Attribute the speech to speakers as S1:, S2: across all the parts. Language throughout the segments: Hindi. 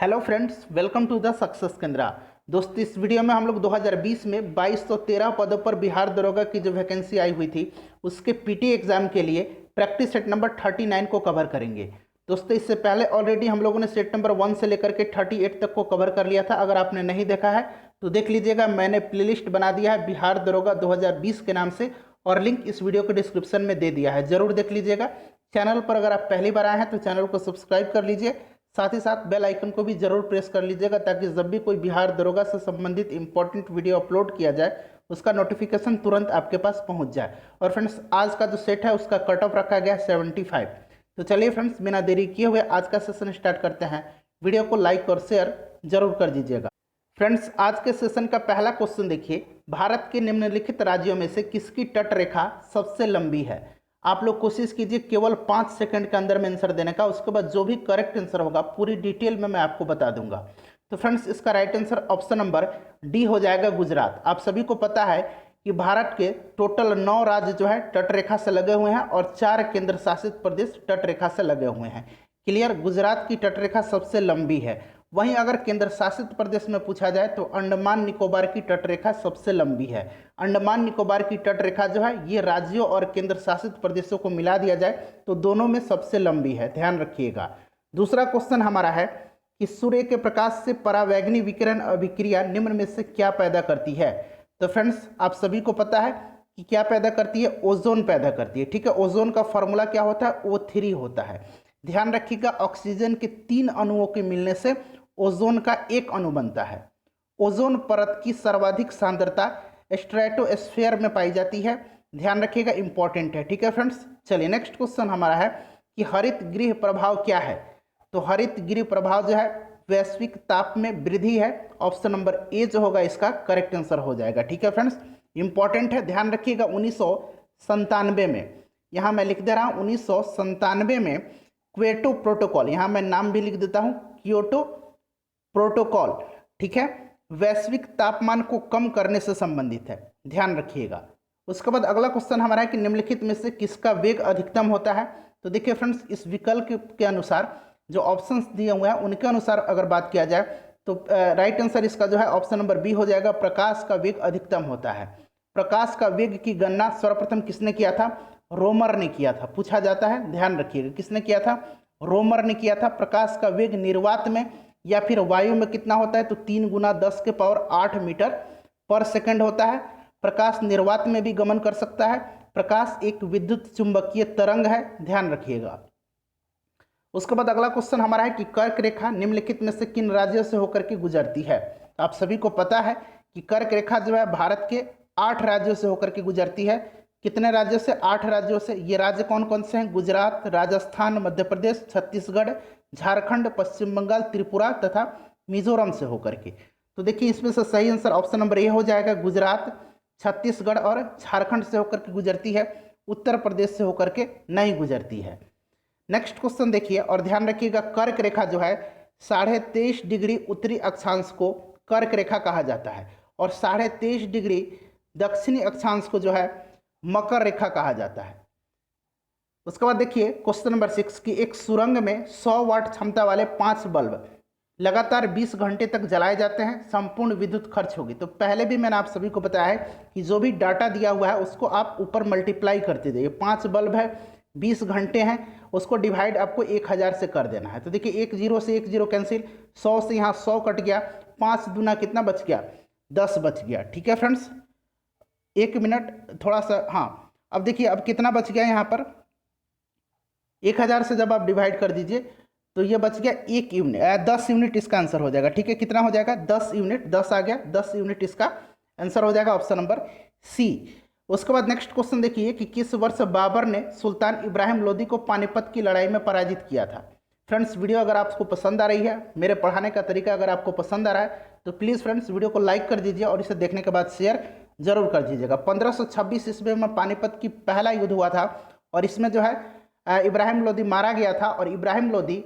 S1: Hello friends, welcome to the success Kendra. दोस्तों, इस वीडियो में हम लोग 2020 में 2213 पदों पर बिहार दरोगा की जो वैकेंसी आई हुई थी उसके पीटी एग्जाम के लिए प्रैक्टिस सेट नंबर 39 को कवर करेंगे। दोस्तों, इससे पहले ऑलरेडी हम लोगों ने सेट नंबर 1 से लेकर के 38 तक को कवर कर लिया था। अगर आपने नहीं देखा है तो देख लीजिएगा, मैंने प्लेलिस्ट बना दिया है बिहार दरोगा 2020 के नाम से और लिंक इस वीडियो के डिस्क्रिप्शन में दे दिया है, जरूर देख लीजिएगा। चैनल पर अगर आप पहली बार आए हैं तो चैनल को सब्सक्राइब कर लीजिए, साथ ही साथ बेल आइकन को भी जरूर प्रेस कर लीजिएगा ताकि जब भी कोई बिहार दरोगा से संबंधित इंपॉर्टेंट वीडियो अपलोड किया जाए उसका नोटिफिकेशन तुरंत आपके पास पहुंच जाए। और फ्रेंड्स, आज का जो सेट है उसका कट ऑफ रखा गया है 75। तो चलिए फ्रेंड्स, बिना देरी किए हुए आज का सेशन स्टार्ट करते हैं। वीडियो को लाइक और शेयर जरूर कर दीजिएगा। फ्रेंड्स, आज के सेशन का पहला क्वेश्चन देखिए, भारत के निम्नलिखित राज्यों में से किसकी तट रेखा सबसे लंबी है? आप लोग कोशिश कीजिए केवल 5 सेकंड के अंदर में आंसर देने का, उसके बाद जो भी करेक्ट आंसर होगा पूरी डिटेल में मैं आपको बता दूंगा। तो फ्रेंड्स, इसका right answer option number D हो जाएगा, गुजरात। आप सभी को पता है कि भारत के टोटल 9 राज्य जो है तट रेखा से लगे हुए हैं और 4 केंद्र शासित प्रदेश तट रेखा से लगे हुए हैं। क्लियर, गुजरात की तट रेखा सबसे लंबी है। वहीं अगर केंद्र शासित प्रदेश में पूछा जाए तो अंडमान निकोबार की तट रेखा सबसे लंबी है। अंडमान निकोबार की तट रेखा जो है ये राज्यों और केंद्र शासित प्रदेशों को मिला दिया जाए तो दोनों में सबसे लंबी है, ध्यान रखिएगा। दूसरा क्वेश्चन हमारा है कि सूर्य के प्रकाश से परावैंगनी विकिरण अभिक्रिया निम्न में से क्या पैदा करती है? तो फ्रेंड्स, आप सभी को पता है कि क्या पैदा करती है, ओजोन पैदा करती है। ठीक है, ओजोन का फॉर्मूला क्या होता है, O3 होता है। ध्यान रखिएगा, ऑक्सीजन के 3 अणुओं के मिलने से ओजोन का एक अणु बनता है। ओजोन परत की सर्वाधिक सांद्रता स्ट्रेटोस्फीयर में पाई जाती है, ध्यान रखिएगा, इंपॉर्टेंट है। ठीक है फ्रेंड्स, चलिए नेक्स्ट क्वेश्चन हमारा है कि हरित गृह प्रभाव क्या है? तो हरित गृह प्रभाव जो है वैश्विक ताप में वृद्धि है। ऑप्शन नंबर ए जो होगा इसका करेक्ट आंसर हो जाएगा। ठीक है फ्रेंड्स, इंपॉर्टेंट है, ध्यान रखिएगा। 1997 में, यहाँ मैं लिख दे रहा हूँ 1997 में क्योटो प्रोटोकॉल, यहाँ मैं नाम भी लिख देता हूँ, क्योटो प्रोटोकॉल, ठीक है, वैश्विक तापमान को कम करने से संबंधित है, ध्यान रखिएगा। उसके बाद अगला क्वेश्चन हमारा है कि निम्नलिखित में से किसका वेग अधिकतम होता है? तो देखिए फ्रेंड्स, इस विकल्प के अनुसार जो ऑप्शंस दिए हुए हैं उनके अनुसार अगर बात किया जाए तो राइट आंसर इसका जो है ऑप्शन नंबर बी हो जाएगा, प्रकाश का वेग अधिकतम होता है। प्रकाश का वेग की गणना सर्वप्रथम किसने किया था? रोमर ने किया था, पूछा जाता है, ध्यान रखिएगा, किसने किया था? रोमर ने किया था। प्रकाश का वेग निर्वात में या फिर वायु में कितना होता है? तो 3 × 10⁸ मीटर पर सेकंड होता है। प्रकाश निर्वात में भी गमन कर सकता है। प्रकाश एक विद्युत चुंबकीय तरंग है, ध्यान रखिएगा। उसके बाद अगला क्वेश्चन हमारा है कि कर्क रेखा निम्नलिखित में से किन राज्यों से होकर के गुजरती है? तो आप सभी को पता है कि कर्क रेखा जो है भारत के 8 राज्यों से होकर के गुजरती है। कितने राज्यों से? 8 राज्यों से। ये राज्य कौन कौन से हैं? गुजरात, राजस्थान, मध्य प्रदेश, छत्तीसगढ़, झारखंड, पश्चिम बंगाल, त्रिपुरा तथा मिजोरम से होकर के। तो देखिए, इसमें से सही आंसर ऑप्शन नंबर ए हो जाएगा, गुजरात, छत्तीसगढ़ और झारखंड से होकर के गुजरती है, उत्तर प्रदेश से होकर के नहीं गुजरती है। नेक्स्ट क्वेश्चन देखिए और ध्यान रखिएगा, कर्क रेखा जो है 23.5 डिग्री उत्तरी अक्षांश को कर्क रेखा कहा जाता है और 23.5 डिग्री दक्षिणी अक्षांश को जो है मकर रेखा कहा जाता है। उसके बाद देखिए क्वेश्चन नंबर 6 की एक सुरंग में 100 वाट क्षमता वाले 5 बल्ब लगातार 20 घंटे तक जलाए जाते हैं, संपूर्ण विद्युत खर्च होगी। तो पहले भी मैंने आप सभी को बताया है कि जो भी डाटा दिया हुआ है उसको आप ऊपर मल्टीप्लाई करते जाइए। 5 बल्ब है, 20 घंटे हैं, उसको डिवाइड आपको 1000 से कर देना है। तो देखिए, 1 0 से 1 0 कैंसिल, 100 से यहाँ 100 कट गया, 5 दूना कितना बच गया? 10 बच गया। ठीक है फ्रेंड्स, 1 मिनट थोड़ा सा, हाँ, अब देखिए अब कितना बच गया यहाँ पर? 1000 से जब आप डिवाइड कर दीजिए तो ये बच गया 1 यूनिट, 10 यूनिट इसका आंसर हो जाएगा। ठीक है, कितना हो जाएगा? 10 यूनिट, 10 आ गया, 10 यूनिट इसका आंसर हो जाएगा, ऑप्शन नंबर सी। उसके बाद नेक्स्ट क्वेश्चन देखिए कि किस वर्ष बाबर ने सुल्तान इब्राहिम लोदी को पानीपत की लड़ाई में पराजित किया था? फ्रेंड्स, वीडियो अगर आपको पसंद आ रही है, मेरे पढ़ाने का तरीका अगर आपको पसंद आ रहा है तो प्लीज़ फ्रेंड्स वीडियो को लाइक कर दीजिए और इसे देखने के बाद शेयर जरूर कर दीजिएगा। 1526 ईस्वी में पानीपत की पहला युद्ध हुआ था और इसमें जो है इब्राहिम लोदी मारा गया था और इब्राहिम लोदी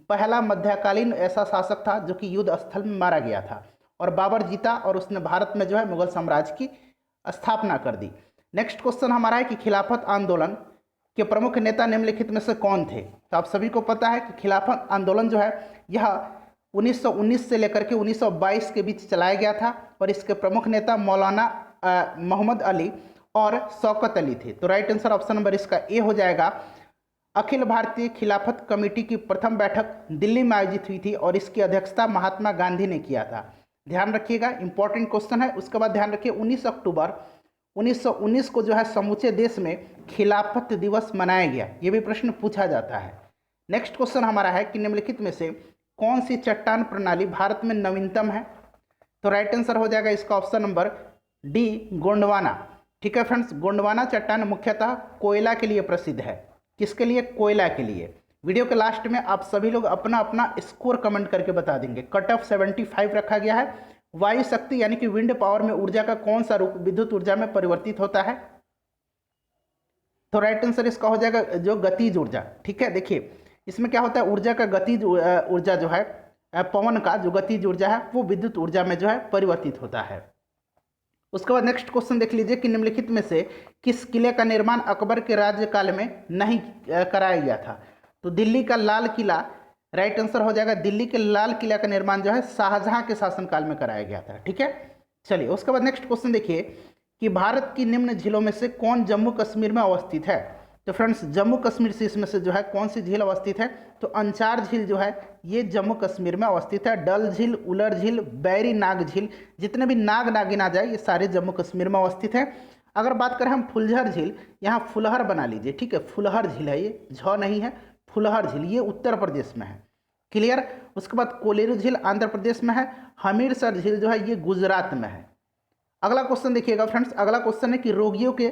S1: पहला मध्यकालीन ऐसा शासक था जो कि युद्ध स्थल में मारा गया था और बाबर जीता और उसने भारत में जो है मुगल साम्राज्य की स्थापना कर दी। नेक्स्ट क्वेश्चन हमारा है कि खिलाफत आंदोलन के प्रमुख नेता निम्नलिखित में से कौन थे? तो आप सभी को पता है कि खिलाफत आंदोलन जो है यह 1919 से लेकर के 1922 के बीच चलाया गया था और इसके प्रमुख नेता मौलाना मोहम्मद अली और शौकत अली थे। तो राइट आंसर ऑप्शन नंबर इसका ए हो जाएगा। अखिल भारतीय खिलाफत कमेटी की प्रथम बैठक दिल्ली में आयोजित हुई थी और इसकी अध्यक्षता महात्मा गांधी ने किया था। ध्यान रखिएगा, इंपॉर्टेंट क्वेश्चन है। उसके बाद ध्यान रखिए 19 अक्टूबर 1919 को जो है समूचे देश में खिलाफत दिवस मनाया गया। ये भी प्रश्न पूछा जाता है। नेक्स्ट क्वेश्चन हमारा है कि निम्नलिखित में से कौन सी चट्टान प्रणाली भारत में नवीनतम है? तो राइट आंसर हो जाएगा इसका ऑप्शन नंबर डी, गोंडवाना। ठीक है फ्रेंड्स, गोंडवाना चट्टान मुख्यतः कोयला के लिए प्रसिद्ध है। किसके लिए? कोयला के लिए। वीडियो के लास्ट में आप सभी लोग अपना अपना स्कोर कमेंट करके बता देंगे। कट ऑफ 75 रखा गया है। वायु शक्ति यानी कि विंड पावर में ऊर्जा का कौन सा रूप विद्युत ऊर्जा में परिवर्तित होता है? तो राइट आंसर इसका हो जाएगा जो गतिज ऊर्जा। ठीक है, देखिए इसमें क्या होता है, ऊर्जा का गतिज ऊर्जा जो है, पवन का जो गतिज ऊर्जा है वो विद्युत ऊर्जा में जो है परिवर्तित होता है। उसके बाद नेक्स्ट क्वेश्चन देख लीजिए कि निम्नलिखित में से किस किले का निर्माण अकबर के राज्यकाल में नहीं कराया गया था? तो दिल्ली का लाल किला राइट आंसर हो जाएगा। दिल्ली के लाल किला का निर्माण जो है शाहजहां के शासनकाल में कराया गया था। ठीक है, चलिए उसके बाद नेक्स्ट क्वेश्चन देखिए कि भारत की निम्न झीलों में से कौन जम्मू कश्मीर में अवस्थित है? तो फ्रेंड्स जम्मू कश्मीर से इसमें से जो है कौन सी झील अवस्थित है? तो अंचार झील जो है ये जम्मू कश्मीर में अवस्थित है। डल झील, उलर झील, बैरी नाग झील, जितने भी नाग नागिन आ जाए ये सारे जम्मू कश्मीर में अवस्थित है। अगर बात करें हम फुलझर झील, यहाँ फुलहर बना लीजिए। ठीक है, फुलहर झील है ये, झ नहीं है, फुलहर झील, ये उत्तर प्रदेश में है। क्लियर। उसके बाद कोलेरू झील आंध्र प्रदेश में है। हमीरसर झील जो है ये गुजरात में है। अगला क्वेश्चन देखिएगा फ्रेंड्स, अगला क्वेश्चन है कि रोगियों के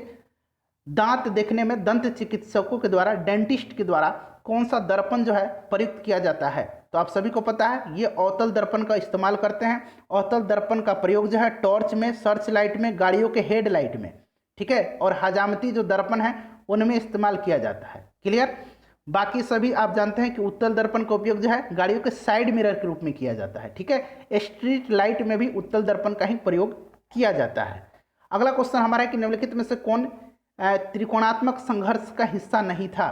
S1: दांत देखने में दंत चिकित्सकों के द्वारा, डेंटिस्ट के द्वारा कौन सा दर्पण जो है प्रयुक्त किया जाता है? तो आप सभी को पता है ये अवतल दर्पण का इस्तेमाल करते हैं। अवतल दर्पण का प्रयोग जो है टॉर्च में, सर्च लाइट में, गाड़ियों के हेड लाइट में, ठीक है, और हजामती जो दर्पण है उनमें इस्तेमाल किया जाता है। क्लियर। बाकी सभी आप जानते हैं कि उत्तल दर्पण का उपयोग जो है गाड़ियों के साइड मिरर के रूप में किया जाता है। ठीक है, स्ट्रीट लाइट में भी उत्तल दर्पण का ही प्रयोग किया जाता है। अगला क्वेश्चन हमारा है कि निम्नलिखित में से कौन त्रिकोणात्मक संघर्ष का हिस्सा नहीं था?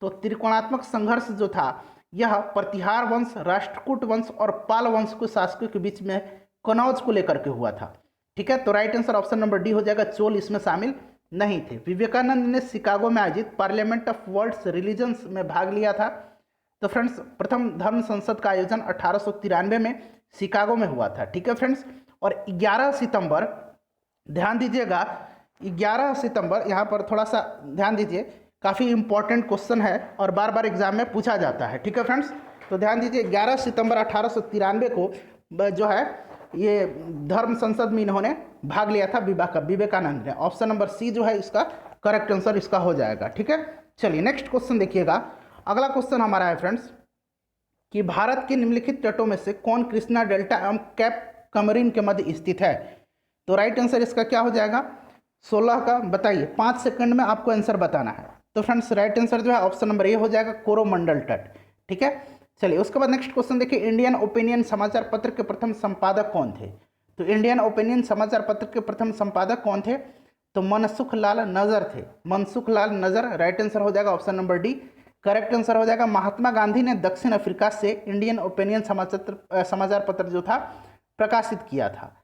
S1: तो त्रिकोणात्मक संघर्ष जो था यह प्रतिहार वंश, राष्ट्रकूट वंश और पाल वंश के शासकों के बीच में कनौज को लेकर के हुआ था। ठीक है, तो right answer option number D हो जाएगा। चोल इसमें शामिल नहीं थे। विवेकानंद ने शिकागो में आयोजित पार्लियामेंट ऑफ वर्ल्ड्स रिलीजन्स में भाग लिया था। तो फ्रेंड्स प्रथम धर्म संसद का आयोजन 1893 में शिकागो में हुआ था। ठीक है फ्रेंड्स, और 11 सितंबर, ध्यान दीजिएगा 11 सितंबर, यहाँ पर थोड़ा सा ध्यान दीजिए, काफ़ी इंपॉर्टेंट क्वेश्चन है और बार बार एग्जाम में पूछा जाता है। ठीक है फ्रेंड्स, तो ध्यान दीजिए 11 सितंबर 1893 को जो है ये धर्म संसद में इन्होंने भाग लिया था विवेकानंद ने। ऑप्शन नंबर सी जो है इसका करेक्ट आंसर इसका हो जाएगा। ठीक है, चलिए नेक्स्ट क्वेश्चन देखिएगा। अगला क्वेश्चन हमारा है फ्रेंड्स कि भारत के निम्नलिखित तटों में से कौन कृष्णा डेल्टा एवं कैप कमरीन के मध्य स्थित है? तो राइट आंसर इसका क्या हो जाएगा? 16 का बताइए, 5 सेकंड में आपको आंसर बताना है। तो फ्रेंड्स राइट आंसर जो है ऑप्शन नंबर ए हो जाएगा, कोरोमंडल तट। ठीक है, चलिए उसके बाद नेक्स्ट क्वेश्चन देखिए, इंडियन ओपिनियन समाचार पत्र के प्रथम संपादक कौन थे? तो इंडियन ओपिनियन समाचार पत्र के प्रथम संपादक कौन थे? तो मनसुख लाल नजर थे। मनसुख लाल नजर राइट आंसर हो जाएगा, option number D correct answer हो जाएगा। महात्मा गांधी ने दक्षिण अफ्रीका से इंडियन ओपिनियन समाचार पत्र जो था प्रकाशित किया था।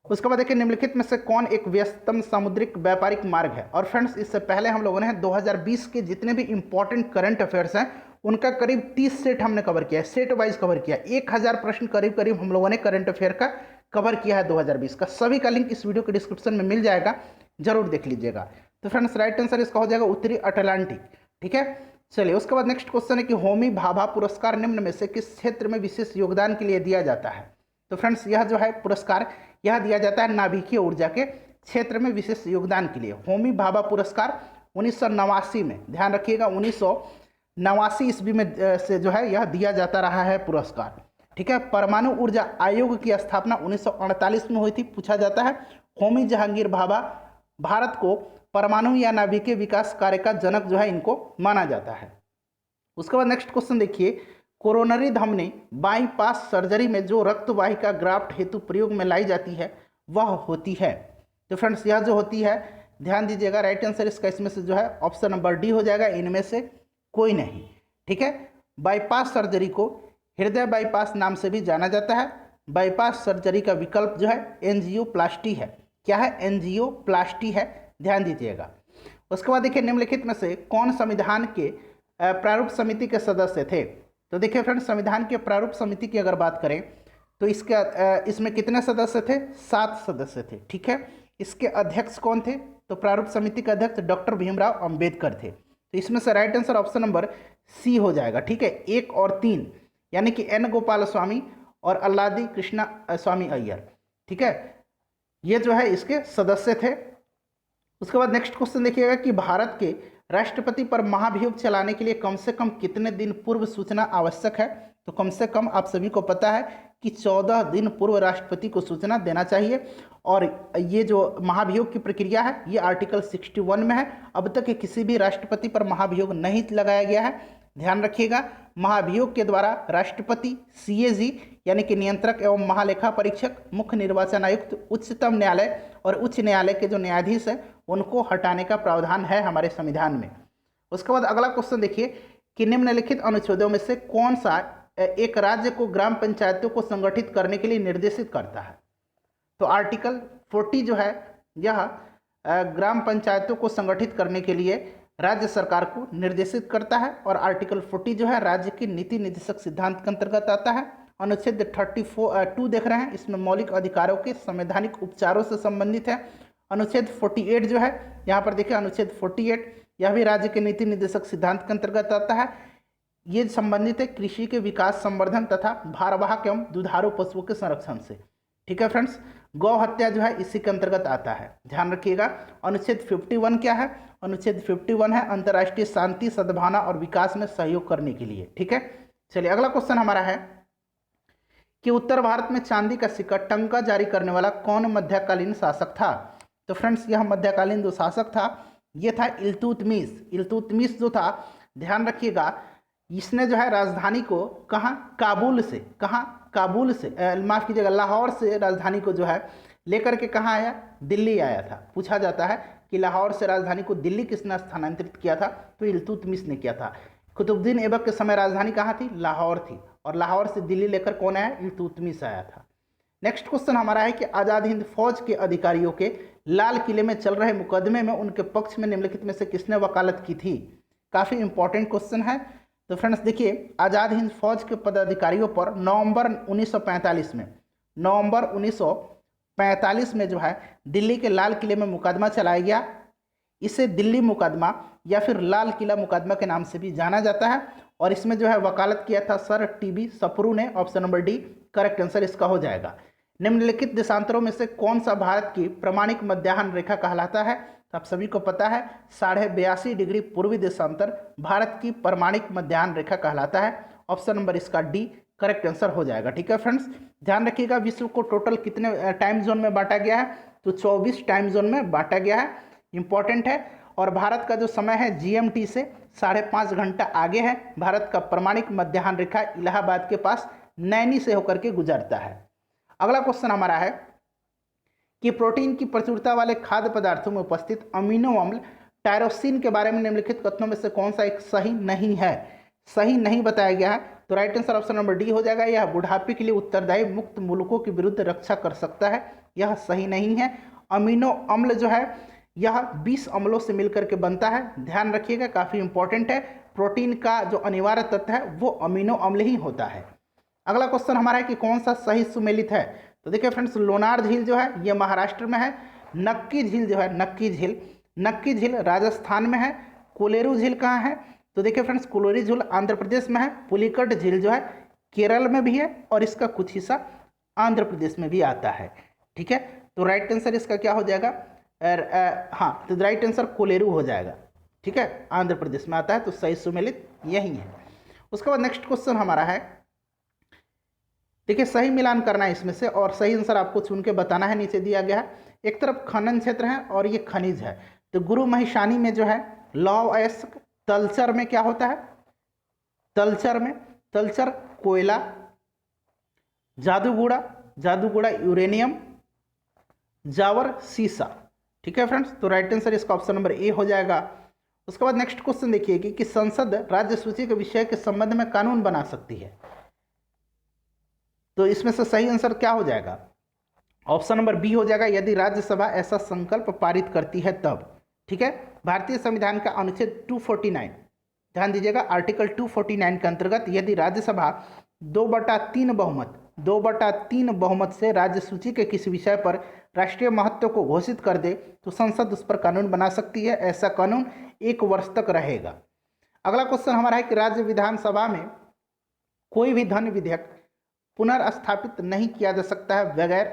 S1: उसके बाद देखिए निम्नलिखित में से कौन एक व्यस्तम समुद्रिक व्यापारिक मार्ग है? और फ्रेंड्स इससे पहले हम लोगों ने 2020 के जितने भी इंपॉर्टेंट करंट अफेयर्स हैं उनका करीब 30 सेट हमने कवर किया है, सेट वाइज कवर किया। 1000 प्रश्न करीब हम लोगों ने करंट अफेयर का कवर किया है 2020 का। सभी का लिंक इस वीडियो के डिस्क्रिप्शन में मिल जाएगा, जरूर देख लीजिएगा। तो फ्रेंड्स राइट आंसर इसका हो जाएगा उत्तरी अटलांटिक। ठीक है, चलिए उसके बाद नेक्स्ट क्वेश्चन है कि होमी भाभा पुरस्कार निम्न में से किस क्षेत्र में विशेष योगदान के लिए दिया जाता है? तो फ्रेंड्स यह जो है पुरस्कार यह दिया जाता है नाभिकीय ऊर्जा के क्षेत्र में विशेष योगदान के लिए। होमी भाभा पुरस्कार 1989 में, ध्यान रखिएगा 1989 ईस्वी में से जो है यह दिया जाता रहा है पुरस्कार। ठीक है, परमाणु ऊर्जा आयोग की स्थापना 1948 में हुई थी। पूछा जाता है होमी जहांगीर भाभा भारत को परमाणु या नाभिकीय विकास कार्य का जनक जो है इनको माना जाता है। उसके बाद नेक्स्ट क्वेश्चन देखिए, कोरोनरी धमनी बाईपास सर्जरी में जो रक्त वाहिका ग्राफ्ट हेतु प्रयोग में लाई जाती है वह होती है? तो फ्रेंड्स यह जो होती है, ध्यान दीजिएगा राइट आंसर इसका इसमें से जो है ऑप्शन नंबर डी हो जाएगा, इनमें से कोई नहीं। ठीक है, बाईपास सर्जरी को हृदय बाईपास नाम से भी जाना जाता है। बाईपास सर्जरी का विकल्प जो है एंजियोप्लास्टी है। क्या है? एंजियोप्लास्टी है, ध्यान दीजिएगा। उसके बाद देखिए निम्नलिखित में से कौन संविधान के प्रारूप समिति के सदस्य थे? तो देखिए फ्रेंड्स, संविधान के प्रारूप समिति की अगर बात करें तो इसमें कितने सदस्य थे? 7 सदस्य थे। ठीक है, इसके अध्यक्ष कौन थे? तो प्रारूप समिति के अध्यक्ष डॉक्टर भीमराव अंबेडकर थे। तो इसमें से right answer option number C हो जाएगा। ठीक है, 1 और 3 यानी कि एन गोपाल स्वामी और अल्लादी कृष्णा स्वामी अय्यर। ठीक है, ये जो है इसके सदस्य थे। उसके बाद नेक्स्ट क्वेश्चन देखिएगा कि भारत के राष्ट्रपति पर महाभियोग चलाने के लिए कम से कम कितने दिन पूर्व सूचना आवश्यक है? तो कम से कम आप सभी को पता है कि 14 दिन पूर्व राष्ट्रपति को सूचना देना चाहिए। और ये जो महाभियोग की प्रक्रिया है ये आर्टिकल 61 में है। अब तक किसी भी राष्ट्रपति पर महाभियोग नहीं लगाया गया है, ध्यान रखिएगा। महाभियोग के द्वारा राष्ट्रपति, सीएजी यानी कि नियंत्रक एवं महालेखा परीक्षक, मुख्य निर्वाचन आयुक्त, उच्चतम न्यायालय और उच्च न्यायालय के जो न्यायाधीश हैं उनको हटाने का प्रावधान है हमारे संविधान में। उसके बाद अगला क्वेश्चन देखिए कि निम्नलिखित अनुच्छेदों में से कौन सा एक राज्य को ग्राम पंचायतों को संगठित करने के लिए निर्देशित करता है? तो आर्टिकल 40 जो है यह ग्राम पंचायतों को संगठित करने के लिए राज्य सरकार को निर्देशित करता है। और आर्टिकल 40 जो है राज्य की नीति निर्देशक सिद्धांत के अंतर्गत आता है। अनुच्छेद 34 देख रहे हैं, इसमें मौलिक अधिकारों के संवैधानिक उपचारों से संबंधित है। अनुच्छेद 48 जो है यहाँ पर देखिए, अनुच्छेद 48 यह भी राज्य के नीति निर्देशक सिद्धांत के अंतर्गत आता है। ये संबंधित है कृषि के विकास, संवर्धन तथा भारवाहक एवं दुधारू पशुओं के संरक्षण से। ठीक है फ्रेंड्स, गौ हत्या जो है इसी के अंतर्गत आता है, ध्यान रखिएगा। अनुच्छेद 51 क्या है? अनुच्छेद 51 है अंतर्राष्ट्रीय शांति, सद्भावना और विकास में सहयोग करने के लिए। ठीक है, चलिए अगला क्वेश्चन हमारा है कि उत्तर भारत में चांदी का सिक्का टंका जारी करने वाला कौन मध्यकालीन शासक था? तो फ्रेंड्स, यह मध्यकालीन जो शासक था ये था इल्तुतमिश। इल्तुतमिश जो था, ध्यान रखिएगा, इसने जो है राजधानी को काबुल से माफ़ कीजिएगा, लाहौर से राजधानी को जो है लेकर के कहाँ आया? दिल्ली आया था। पूछा जाता है कि लाहौर से राजधानी को दिल्ली किसने स्थानांतरित किया था? तो इल्तुतमिश ने किया था। कुतुबुद्दीन ऐबक के समय राजधानी कहाँ थी? लाहौर थी, और लाहौर से दिल्ली लेकर कौन आया? इल्तुतमिश आया था। नेक्स्ट क्वेश्चन हमारा है कि आज़ाद हिंद फौज के अधिकारियों के लाल किले में चल रहे मुकदमे में उनके पक्ष में निम्नलिखित में से किसने वकालत की थी? काफ़ी इंपॉर्टेंट क्वेश्चन है। तो फ्रेंड्स देखिए, आज़ाद हिंद फौज के पदाधिकारियों पर नवंबर 1945 में जो है दिल्ली के लाल किले में मुकदमा चलाया गया। इसे दिल्ली मुकदमा या फिर लाल किला मुकदमा के नाम से भी जाना जाता है। और इसमें जो है वकालत किया था सर टीबी सप्रू ने। Option number D correct answer इसका हो जाएगा। निम्नलिखित देशांतरों में से कौन सा भारत की प्रमाणिक मध्याह्न रेखा कहलाता है? तो आप सभी को पता है 82.5 डिग्री पूर्वी देशांतर भारत की प्रमाणिक मध्याह्न रेखा कहलाता है। ऑप्शन नंबर इसका डी करेक्ट आंसर हो जाएगा। ठीक है फ्रेंड्स, ध्यान रखिएगा, विश्व को टोटल कितने टाइम जोन में बांटा गया है? तो 24 टाइम जोन में बांटा गया है, इंपॉर्टेंट है। और भारत का जो समय है जीएमटी से 5.5 घंटा आगे है। भारत का प्रमाणिक मध्याह्न रेखा इलाहाबाद के पास नैनी से होकर के गुजरता है। अगला क्वेश्चन हमारा है कि प्रोटीन की प्रचुरता वाले खाद्य पदार्थों में उपस्थित अमीनो अम्ल टायरोसिन के बारे में निम्नलिखित कथनों में से कौन सा एक सही नहीं है? सही नहीं बताया गया है। तो right answer option number D हो जाएगा। यह बुढ़ापे के लिए उत्तरदायी मुक्त मूलकों के विरुद्ध रक्षा कर सकता है, यह सही नहीं है। अमीनो अम्ल जो है यह 20 अम्लों से मिलकर के बनता है, ध्यान रखिएगा, काफ़ी इंपॉर्टेंट है। प्रोटीन का जो अनिवार्य तत्व है वो अमीनो अम्ल ही होता है। अगला क्वेश्चन हमारा है कि कौन सा सही सुमेलित है? तो देखिए फ्रेंड्स, लोनार झील जो है ये महाराष्ट्र में है। नक्की झील जो है, नक्की झील राजस्थान में है। कोलेरू झील कहाँ है? तो देखिए फ्रेंड्स, कोलेरू झील आंध्र प्रदेश में है। पुलिकट झील जो है केरल में भी है और इसका कुछ हिस्सा आंध्र प्रदेश में भी आता है। ठीक है, तो राइट आंसर इसका क्या हो जाएगा? हाँ, तो राइट आंसर कोलेरू हो जाएगा। ठीक है, आंध्र प्रदेश में आता है, तो सही सुमेलित यही है। उसके बाद नेक्स्ट क्वेश्चन हमारा है, देखिए सही मिलान करना है इसमें से और सही आंसर आपको चुन के बताना है। नीचे दिया गया है, एक तरफ खनन क्षेत्र है और ये खनिज है। तो गुरु महिषानी में जो है लौह अयस्क, तलचर में क्या होता है? तलचर कोयला, जादूगुड़ा यूरेनियम, जावर सीसा। ठीक है फ्रेंड्स, तो राइट आंसर इसका ऑप्शन नंबर ए हो जाएगा। उसके बाद नेक्स्ट क्वेश्चन देखिए कि संसद राज्य सूची के विषय के संबंध में कानून बना सकती है। तो इसमें से सही आंसर क्या हो जाएगा? ऑप्शन नंबर बी हो जाएगा, यदि राज्यसभा ऐसा संकल्प पारित करती है तब। ठीक है, भारतीय संविधान का अनुच्छेद 249, ध्यान दीजिएगा, आर्टिकल 249 के अंतर्गत यदि राज्यसभा 2/3 बहुमत से राज्य सूची के किसी विषय पर राष्ट्रीय महत्व को घोषित कर दे तो संसद उस पर कानून बना सकती है। ऐसा कानून 1 वर्ष तक रहेगा। अगला क्वेश्चन हमारा है कि राज्य विधानसभा में कोई भी धन विधेयक पुनर्स्थापित नहीं किया जा सकता है बगैर,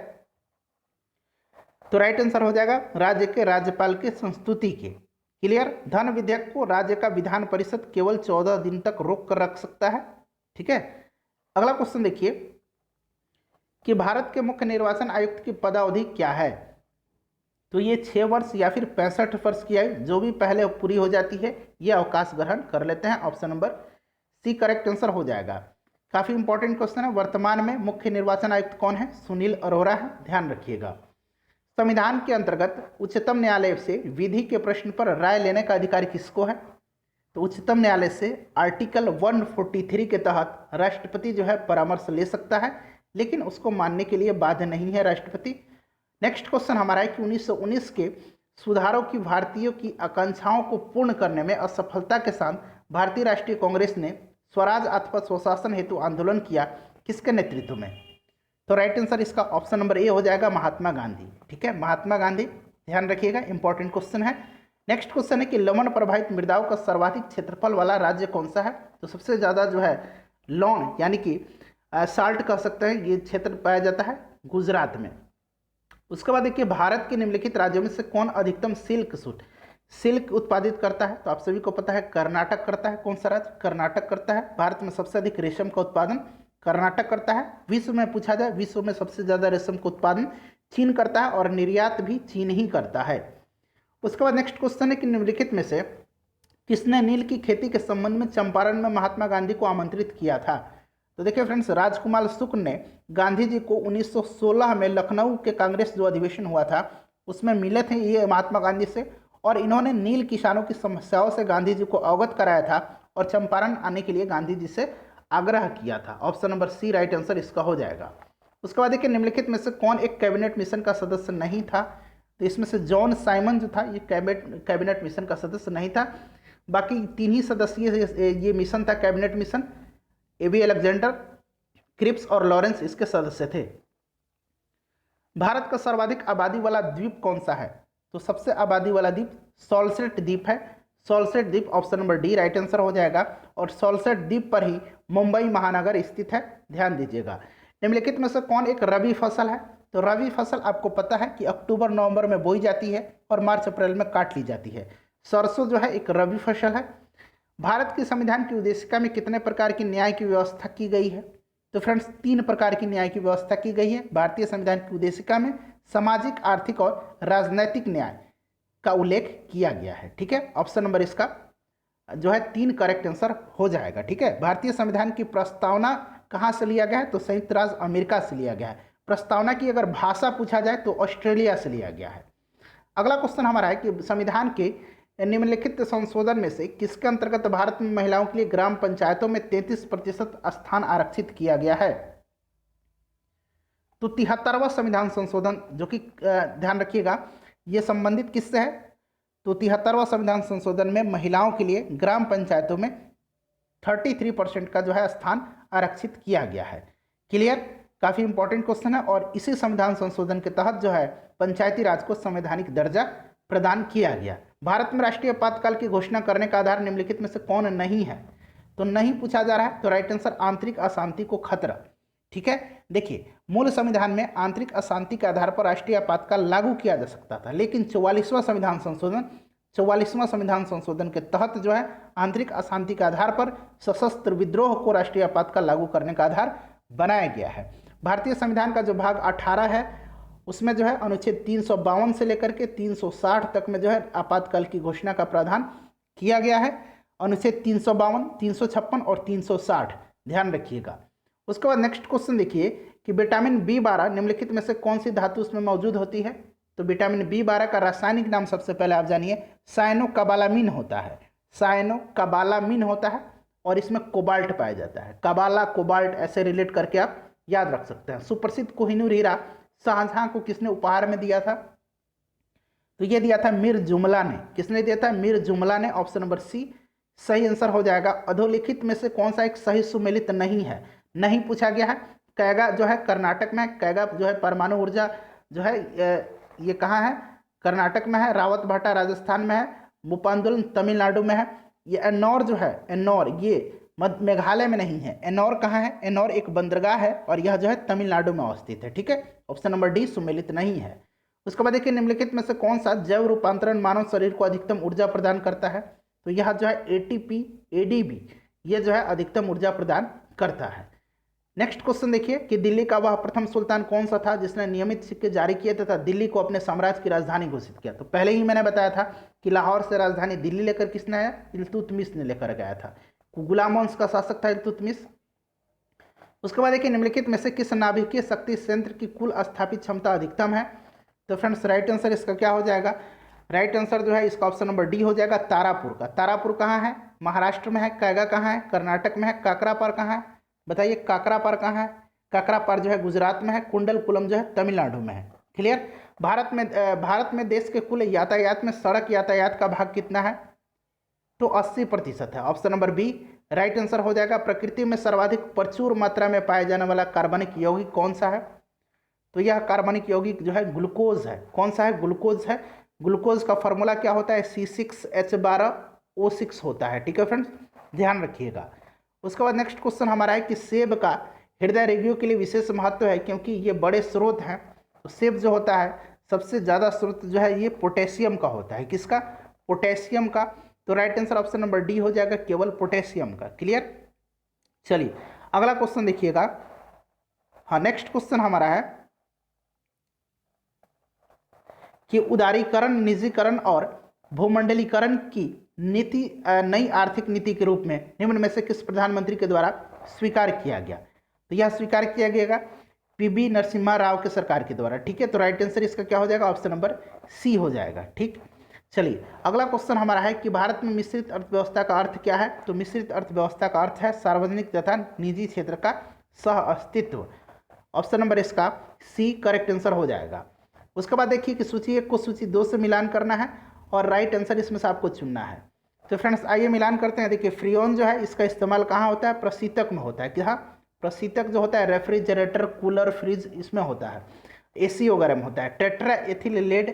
S1: तो राइट आंसर हो जाएगा राज्य के राज्यपाल की संस्तुति के। क्लियर, धन विधेयक को राज्य का विधान परिषद केवल 14 दिन तक रोक कर रख सकता है। ठीक है, अगला क्वेश्चन देखिए कि भारत के मुख्य निर्वाचन आयुक्त की पदावधि क्या है? तो ये 6 वर्ष या फिर 65 वर्ष की आयु, जो भी पहले पूरी हो जाती है ये अवकाश ग्रहण कर लेते हैं। Option number C correct answer हो जाएगा। काफी इंपॉर्टेंट क्वेश्चन है। वर्तमान में मुख्य निर्वाचन आयुक्त कौन है? सुनील अरोड़ा है, ध्यान रखिएगा। संविधान के अंतर्गत उच्चतम न्यायालय से विधि के प्रश्न पर राय लेने का अधिकार किसको है? तो उच्चतम न्यायालय से आर्टिकल 143 के तहत राष्ट्रपति जो है परामर्श ले सकता है, लेकिन उसको मानने के लिए बाध्य नहीं है राष्ट्रपति। नेक्स्ट क्वेश्चन हमारा है कि 1919 के सुधारों की भारतीयों की आकांक्षाओं को पूर्ण करने में असफलता के साथ भारतीय राष्ट्रीय कांग्रेस ने स्वराज अथवा स्वशासन हेतु आंदोलन किया, किसके नेतृत्व में? तो राइट आंसर इसका ऑप्शन नंबर ए हो जाएगा, महात्मा गांधी। ठीक है, महात्मा गांधी, ध्यान रखिएगा, इंपॉर्टेंट क्वेश्चन है। नेक्स्ट क्वेश्चन है कि लवण प्रभावित मृदाओं का सर्वाधिक क्षेत्रफल वाला राज्य कौन सा है? तो सबसे ज़्यादा जो है लौण यानी कि साल्ट कह सकते हैं, ये क्षेत्र पाया जाता है गुजरात में। उसके बाद देखिए भारत के निम्नलिखित राज्यों में से कौन अधिकतम सिल्क उत्पादित करता है? तो आप सभी को पता है कर्नाटक करता है। कौन सा राज्य? कर्नाटक करता है। भारत में सबसे अधिक रेशम का उत्पादन कर्नाटक करता है। विश्व में पूछा जाए, विश्व में सबसे ज़्यादा रेशम का उत्पादन चीन करता है और निर्यात भी चीन ही करता है। उसके बाद नेक्स्ट क्वेश्चन है कि निम्नलिखित में से किसने नील की खेती के संबंध में चंपारण में महात्मा गांधी को आमंत्रित किया था? तो देखिए फ्रेंड्स, राजकुमार शुक्ल ने गांधी जी को 1916 में लखनऊ के कांग्रेस जो अधिवेशन हुआ था उसमें मिले थे ये महात्मा गांधी से, और इन्होंने नील किसानों की समस्याओं से गांधी जी को अवगत कराया था और चंपारण आने के लिए गांधी जी से आग्रह किया था। Option number C right answer इसका हो जाएगा। उसके बाद देखिए निम्नलिखित में से कौन एक कैबिनेट मिशन का सदस्य नहीं था? तो इसमें से जॉन साइमन जो था ये कैबिनेट मिशन का सदस्य नहीं था। बाकी 3 ही सदस्यीय ये मिशन था cabinet mission. A B Alexander, Cripps और लॉरेंस इसके सदस्य थे। भारत का सर्वाधिक आबादी वाला द्वीप कौन सा है? तो सबसे आबादी वाला द्वीप सॉल्सेट द्वीप है। सॉल्सेट द्वीप option number D right answer हो जाएगा, और सॉल्सेट द्वीप पर ही मुंबई महानगर स्थित है, ध्यान दीजिएगा। निम्नलिखित में से कौन एक रबी फसल है? तो रबी फसल आपको पता है कि अक्टूबर नवंबर में बोई जाती है और मार्च अप्रैल में काट ली जाती है। सरसों जो है एक रबी फसल है। भारत के संविधान की उद्देशिका में कितने प्रकार की न्याय की व्यवस्था की गई है? तो फ्रेंड्स 3 प्रकार की न्याय की व्यवस्था की गई है भारतीय संविधान की उद्देशिका में। सामाजिक, आर्थिक और राजनैतिक न्याय का उल्लेख किया गया है। ठीक है, ऑप्शन नंबर इसका जो है 3 करेक्ट आंसर हो जाएगा। ठीक है, भारतीय संविधान की प्रस्तावना कहाँ से लिया गया है? तो संयुक्त राज्य अमेरिका से लिया गया है। प्रस्तावना की अगर भाषा पूछा जाए तो ऑस्ट्रेलिया से लिया गया है। अगला क्वेश्चन हमारा है कि संविधान के निम्नलिखित संशोधन में से किसके अंतर्गत भारत में महिलाओं के लिए ग्राम पंचायतों में 33% स्थान आरक्षित किया गया है? तो 73वां संविधान संशोधन, जो कि ध्यान रखिएगा ये संबंधित किससे है? तो 73वां संविधान संशोधन में महिलाओं के लिए ग्राम पंचायतों में 33% का जो है स्थान आरक्षित किया गया है। क्लियर, काफी इंपॉर्टेंट क्वेश्चन है। और इसी संविधान संशोधन के तहत जो है पंचायती राज को संवैधानिक दर्जा प्रदान किया गया। भारत में राष्ट्रीय आपातकाल की घोषणा करने का आधार निम्नलिखित में से कौन नहीं है? तो नहीं पूछा जा रहा है, तो राइट आंसर आंतरिक अशांति को खतरा। ठीक है, देखिए मूल संविधान में आंतरिक अशांति के आधार पर राष्ट्रीय आपातकाल लागू किया जा सकता था, लेकिन 44वां संविधान संशोधन के तहत जो है आंतरिक अशांति के आधार पर सशस्त्र विद्रोह को राष्ट्रीय आपातकाल लागू करने का आधार बनाया गया है। भारतीय संविधान का जो भाग 18 है उसमें जो है अनुच्छेद 352 से लेकर के 360 तक में जो है आपातकाल की घोषणा का प्रावधान किया गया है। अनुच्छेद 352, 356 और 360 ध्यान रखिएगा। उसके बाद नेक्स्ट क्वेश्चन देखिए कि विटामिन B12 निम्नलिखित में से कौन सी धातु उसमें मौजूद होती है? तो विटामिन B12 का रासायनिक नाम सबसे पहले आप जानिए, साइनोकोबालामिन होता है। साइनोकोबालामिन होता है और इसमें कोबाल्ट पाया जाता है। कबाला कोबाल्ट ऐसे रिलेट करके आप याद रख सकते हैं। सुप्रसिद्ध कोहिनूर हीरा शाहजहां को किसने उपहार में दिया था? तो ये दिया था मीर जुमला ने। किसने दिया था? मीर जुमला ने। ऑप्शन नंबर सी सही आंसर हो जाएगा। अधोलिखित में से कौन सा एक सही सुमेलित नहीं है? नहीं पूछा गया है। कैगा जो है कर्नाटक में, कैगा जो है परमाणु ऊर्जा जो है ये कहाँ है? कर्नाटक में है। रावत भाटा राजस्थान में है। मुपांदुल तमिलनाडु में है। ये एन्नौर जो है, एन्नौर ये मेघालय में नहीं है। एन्नौर कहाँ है? एन्नौर एक बंदरगाह है और यह जो है तमिलनाडु में अवस्थित है। ठीक है, ऑप्शन नंबर डी सुमेलित नहीं है। उसके बाद देखिए निम्नलिखित में से कौन सा जैव रूपांतरण मानव शरीर को अधिकतम ऊर्जा प्रदान करता है? तो यह जो है एटीपी एडीबी ये जो है अधिकतम ऊर्जा प्रदान करता है। नेक्स्ट क्वेश्चन देखिए कि दिल्ली का वह प्रथम सुल्तान कौन सा था जिसने नियमित सिक्के जारी किए तथा दिल्ली को अपने साम्राज्य की राजधानी घोषित किया? तो पहले ही मैंने बताया था कि लाहौर से राजधानी दिल्ली लेकर किसने आया? इल्तुतमिश ने लेकर गया था। गुलाम वंश का शासक था इल्तुतमिश। उसके बाद देखिए निम्नलिखित में से किस नाभिकीय शक्ति संयंत्र की कुल स्थापित क्षमता अधिकतम है? तो फ्रेंड्स राइट आंसर इसका क्या हो जाएगा? राइट आंसर जो है इसका ऑप्शन नंबर डी हो जाएगा, तारापुर का। तारापुर कहाँ है? महाराष्ट्र में है। कैगा कहाँ है? कर्नाटक में है। काकरापार कहाँ है? बताइए काकरापार कहाँ है? काकरापार जो है गुजरात में है। कुंडलकुलम जो है तमिलनाडु में है। क्लियर? भारत में देश के कुल यातायात में सड़क यातायात का भाग कितना है? तो 80% है। Option number B right answer हो जाएगा। प्रकृति में सर्वाधिक प्रचुर मात्रा में पाया जाने वाला कार्बनिक यौगिक कौन सा है? तो यह कार्बनिक यौगिक जो है ग्लूकोज है। कौन सा है? ग्लूकोज है। ग्लूकोज का फॉर्मूला क्या होता है? C6H12O6 होता है। ठीक है फ्रेंड्स, ध्यान रखिएगा। उसके बाद नेक्स्ट क्वेश्चन हमारा है कि सेब का हृदय रोगियों के लिए विशेष महत्व है क्योंकि ये बड़े स्रोत हैं। तो सेब जो होता है सबसे ज़्यादा स्रोत जो है ये पोटेशियम का होता है। किसका? पोटेशियम का। तो right answer option number D हो जाएगा, केवल पोटेशियम का। क्लियर? चलिए अगला क्वेश्चन देखिएगा। हाँ, नेक्स्ट क्वेश्चन हमारा है कि उदारीकरण, निजीकरण और भूमंडलीकरण की नीति नई आर्थिक नीति के रूप में निम्न में से किस प्रधानमंत्री के द्वारा स्वीकार किया गया? तो यह स्वीकार किया गया पीबी नरसिम्हा राव के सरकार के द्वारा। ठीक है, तो राइट आंसर इसका क्या हो जाएगा? ऑप्शन नंबर सी हो जाएगा। ठीक, चलिए अगला क्वेश्चन हमारा है कि भारत में मिश्रित अर्थव्यवस्था का अर्थ क्या है? तो मिश्रित अर्थव्यवस्था का अर्थ है सार्वजनिक तथा निजी क्षेत्र का सह अस्तित्व। ऑप्शन नंबर इसका सी करेक्ट आंसर हो जाएगा। उसके बाद देखिए कि सूची 1 को सूची 2 से मिलान करना है और राइट आंसर इसमें से आपको चुनना है। तो फ्रेंड्स आइए मिलान करते हैं। देखिए फ्रीऑन जो है इसका इस्तेमाल कहाँ होता है? प्रशीतक में होता है। क्या? प्रशीतक जो होता है रेफ्रिजरेटर, कूलर, फ्रिज इसमें होता है, एसी वगैरह में होता है। टेट्रा एथिल लेड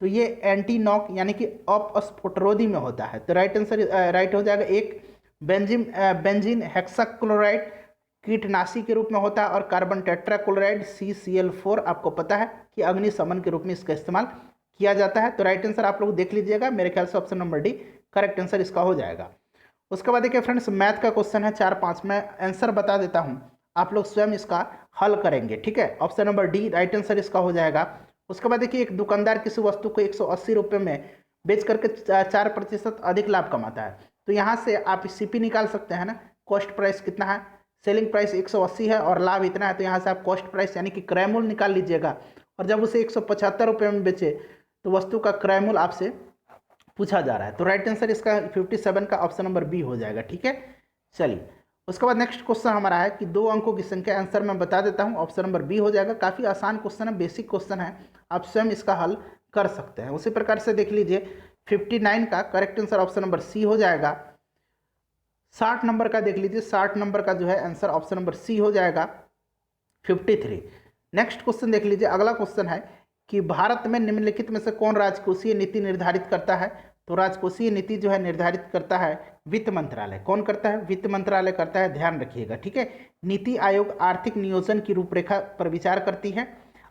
S1: तो ये एंटी नॉक यानी कि अपस्फोटरोधी में होता है। तो राइट आंसर राइट हो जाएगा एक। बेंजीन हेक्साक्लोराइड कीटनाशी के रूप में होता है और कार्बन टेट्राक्लोराइड CCl4 आपको पता है कि अग्निशमन के रूप में इसका इस्तेमाल किया जाता है। तो राइट आंसर आप लोग देख लीजिएगा, मेरे ख्याल से option number D correct answer इसका हो जाएगा। उसके बाद देखिए फ्रेंड्स मैथ का क्वेश्चन है 4-5, मैं आंसर बता देता हूँ, आप लोग स्वयं इसका हल करेंगे। ठीक है, option number D right answer इसका हो जाएगा। उसके बाद देखिए एक दुकानदार किसी वस्तु को 180 रुपये में बेच करके 4% अधिक लाभ कमाता है। तो यहाँ से आप CP निकाल सकते हैं ना, कॉस्ट प्राइस कितना है? सेलिंग प्राइस 180 है और लाभ इतना है। तो यहाँ से आप कॉस्ट प्राइस यानी कि क्रय मूल्य निकाल लीजिएगा और जब उसे 175 रुपये में बेचे तो वस्तु का क्रय मूल्य आपसे पूछा जा रहा है। तो राइट आंसर इसका 57 का ऑप्शन नंबर बी हो जाएगा। ठीक है, चलिए उसके बाद नेक्स्ट क्वेश्चन हमारा है कि 2 अंकों की संख्या, आंसर मैं बता देता हूँ, ऑप्शन नंबर बी हो जाएगा। काफ़ी आसान क्वेश्चन है, बेसिक क्वेश्चन है, आप स्वयं इसका हल कर सकते हैं। उसी प्रकार से देख लीजिए 59 का correct answer option number C हो जाएगा। 60 नंबर का देख लीजिए, 60 नंबर का जो है आंसर ऑप्शन नंबर सी हो जाएगा 53। नेक्स्ट क्वेश्चन देख लीजिए, अगला क्वेश्चन है कि भारत में निम्नलिखित में से कौन राजकोषीय नीति निर्धारित करता है? तो राजकोषीय नीति जो है निर्धारित करता है वित्त मंत्रालय। कौन करता है? वित्त मंत्रालय करता है, ध्यान रखिएगा। ठीक है, नीति आयोग आर्थिक नियोजन की रूपरेखा पर विचार करती है।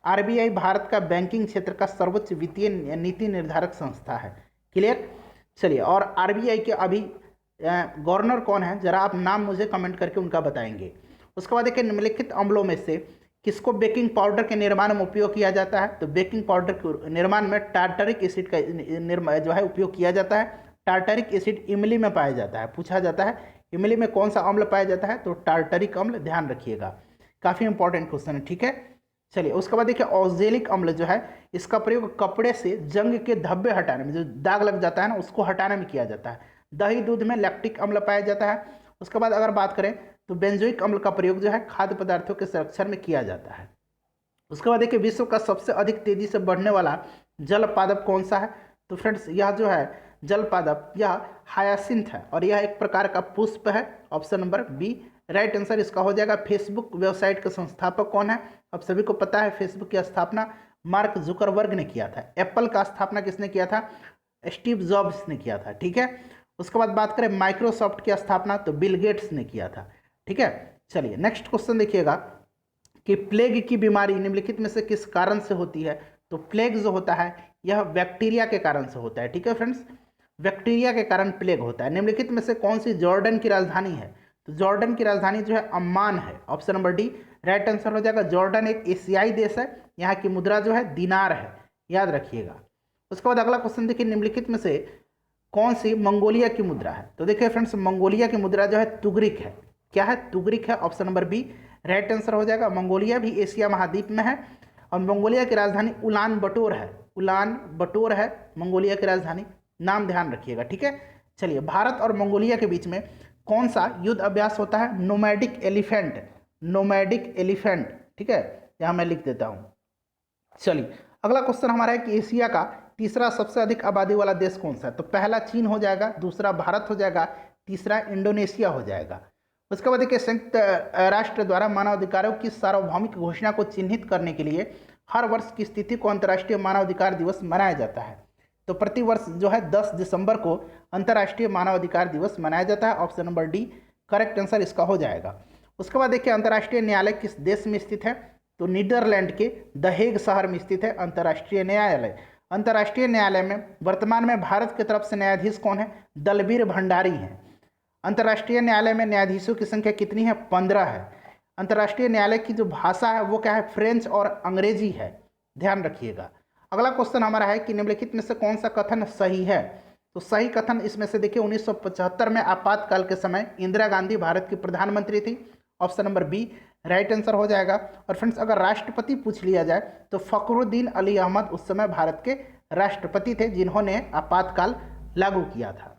S1: RBI भारत का बैंकिंग क्षेत्र का सर्वोच्च वित्तीय नीति निर्धारक संस्था है। क्लियर? चलिए, और RBI के अभी गवर्नर कौन है, जरा आप नाम मुझे कमेंट करके उनका बताएंगे। उसके बाद देखिए निम्नलिखित अम्लों में से किसको बेकिंग पाउडर के निर्माण में उपयोग किया जाता है? तो बेकिंग पाउडर के निर्माण में टार्टरिक एसिड का जो है उपयोग किया जाता है। टार्टरिक एसिड इमली में पाया जाता है, पूछा जाता है इमली में कौन सा अम्ल पाया जाता है? तो टार्टरिक अम्ल, ध्यान रखिएगा, काफ़ी इंपॉर्टेंट क्वेश्चन है। ठीक है, चलिए उसके बाद देखिए ऑक्जेलिक अम्ल जो है इसका प्रयोग कपड़े से जंग के धब्बे हटाने में, जो दाग लग जाता है ना, उसको हटाने में किया जाता है। दही दूध में लैक्टिक अम्ल पाया जाता है। उसके बाद अगर बात करें तो बेंजोइक अम्ल का प्रयोग जो है खाद्य पदार्थों के संरक्षण में किया जाता है। उसके बाद देखिए विश्व का सबसे अधिक तेजी से बढ़ने वाला जल पादप कौन सा है? तो फ्रेंड्स यह जो है जल पादप यह हायासिंथ है और यह एक प्रकार का पुष्प है। Option number B right answer इसका हो जाएगा। फेसबुक वेबसाइट के संस्थापक कौन है? अब सभी को पता है फेसबुक की स्थापना मार्क जुकरबर्ग ने किया था। एप्पल का स्थापना किसने किया था? स्टीव जॉब्स ने किया था। ठीक है, उसके बाद बात करें माइक्रोसॉफ्ट की स्थापना तो बिल गेट्स ने किया था। ठीक है, चलिए नेक्स्ट क्वेश्चन देखिएगा कि प्लेग की बीमारी निम्नलिखित में से किस कारण से होती है? तो प्लेग जो होता है यह बैक्टीरिया के कारण से होता है। ठीक है फ्रेंड्स, बैक्टीरिया के कारण प्लेग होता है। निम्नलिखित में से कौन सी जॉर्डन की राजधानी है? तो जॉर्डन की राजधानी जो है अम्मान है। Option number D right answer हो जाएगा। जॉर्डन एक एशियाई देश है, यहाँ की मुद्रा जो है दिनार है, याद रखिएगा। उसके बाद अगला क्वेश्चन देखिए निम्नलिखित में से कौन सी मंगोलिया की मुद्रा है? तो देखिए फ्रेंड्स मंगोलिया की मुद्रा जो है तुगरिक है। क्या है? तुगरिक है। Option number B right answer हो जाएगा। मंगोलिया भी एशिया महाद्वीप में है और मंगोलिया की राजधानी उलान बटोर है। उलान बटोर है मंगोलिया की राजधानी, नाम ध्यान रखिएगा। ठीक है, चलिए भारत और मंगोलिया के बीच में कौन सा युद्ध अभ्यास होता है? Nomadic elephant. Nomadic elephant. ठीक है, यहाँ मैं लिख देता हूँ। चलिए अगला क्वेश्चन हमारा है कि एशिया का तीसरा सबसे अधिक आबादी वाला देश कौन सा है? तो पहला चीन हो जाएगा, दूसरा भारत हो जाएगा, तीसरा इंडोनेशिया हो जाएगा। उसके बाद देखिए संयुक्त राष्ट्र द्वारा मानवाधिकारों की सार्वभौमिक घोषणा को चिन्हित करने के लिए हर वर्ष किस तिथि को अंतर्राष्ट्रीय मानवाधिकार दिवस मनाया जाता है? तो प्रतिवर्ष जो है 10 दिसंबर को अंतर्राष्ट्रीय मानवाधिकार दिवस मनाया जाता है। Option number D correct answer इसका हो जाएगा। उसके बाद देखिए अंतर्राष्ट्रीय न्यायालय किस देश में स्थित है? तो नीदरलैंड के द हेग शहर में स्थित है अंतर्राष्ट्रीय न्यायालय। अंतर्राष्ट्रीय न्यायालय में वर्तमान में भारत की तरफ से न्यायाधीश कौन है? दलबीर भंडारी हैं। अंतर्राष्ट्रीय न्यायालय में न्यायाधीशों की संख्या कितनी है? 15 है। अंतर्राष्ट्रीय न्यायालय की जो भाषा है वो क्या है? फ्रेंच और अंग्रेजी है, ध्यान रखिएगा। अगला क्वेश्चन हमारा है कि निम्नलिखित में से कौन सा कथन सही है? तो सही कथन इसमें से देखिए 1975 में आपातकाल के समय इंदिरा गांधी भारत की प्रधानमंत्री थी। Option number B right answer हो जाएगा। और फ्रेंड्स अगर राष्ट्रपति पूछ लिया जाए तो फखरुद्दीन अली अहमद उस समय भारत के राष्ट्रपति थे जिन्होंने आपातकाल लागू किया था।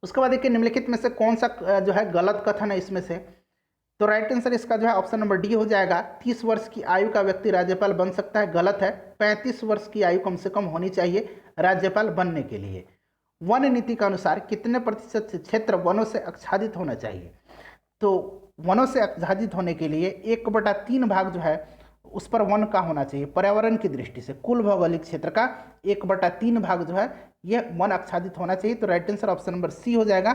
S1: उसके बाद देखिए निम्नलिखित में से कौन सा जो है गलत कथन है इसमें से? तो राइट आंसर इसका जो है ऑप्शन नंबर डी हो जाएगा। 30 वर्ष की आयु का व्यक्ति राज्यपाल बन सकता है, गलत है। 35 वर्ष की आयु कम से कम होनी चाहिए राज्यपाल बनने के लिए। वन नीति के अनुसार कितने प्रतिशत क्षेत्र वनों से आच्छादित होना चाहिए? तो वनों से आच्छादित होने के लिए 1/3 भाग जो है उस पर वन का होना चाहिए। पर्यावरण की दृष्टि से कुल भौगोलिक क्षेत्र का 1/3 भाग जो है यह वन आच्छादित होना चाहिए। तो right answer option number C हो जाएगा